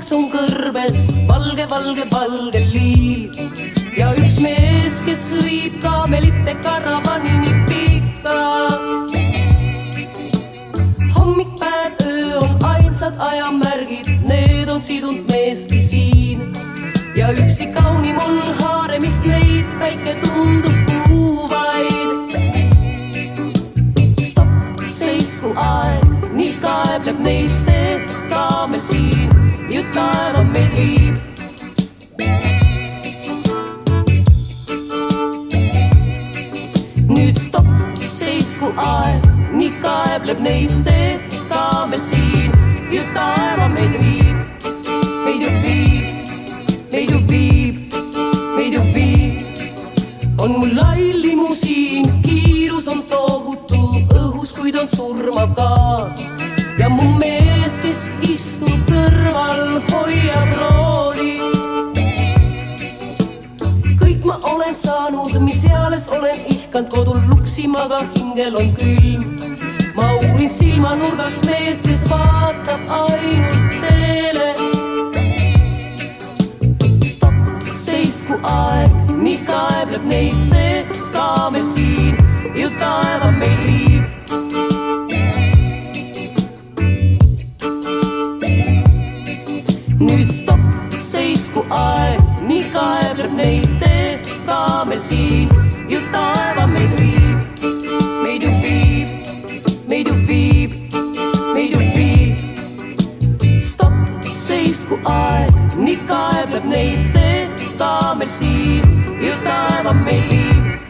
kus on kõrbes valge, valge, valge liil ja üks mees, kes viib kaamelite karavanini pikka. Hommik, päev, öö on ainsad ajamärgid, need on sidunud meesti siin ja üksi kaunim on haaremist neid, päike tundub puuvaid. Stopp, seisku aeg, nii kaebleb neid see kaamel siin ju taeva meid viib. Nüüd stopp, seisku aeg, nii kaebleb neid see kaamel siin ju taeva meid viib. Meid ju viib, meid ju viib, meid ju viib. On mul lai limusiin, kiirus on tohutu õhus, kuid on surmav gaas ja mu mees, kes istub kõrval, hoiab rooli. Kõik ma olen saanud, mis eales olen ihkand kodul luksima, aga hingel on külm. Ma uurin silmanurgast meest, kes vaatab ainult teele. Stopp, seisku aeg, nii kaebleb neid see kaamel siin ju taeva meid viib. Nüüd stopp, seisku aeg, nii kaebleb neid see kaamel siin ju taeva meid viib. Meid ju viib, meid ju viib, meid ju viib. Stopp, seisku aeg, nii kaebleb neid see kaamel siin ju taeva meid viib.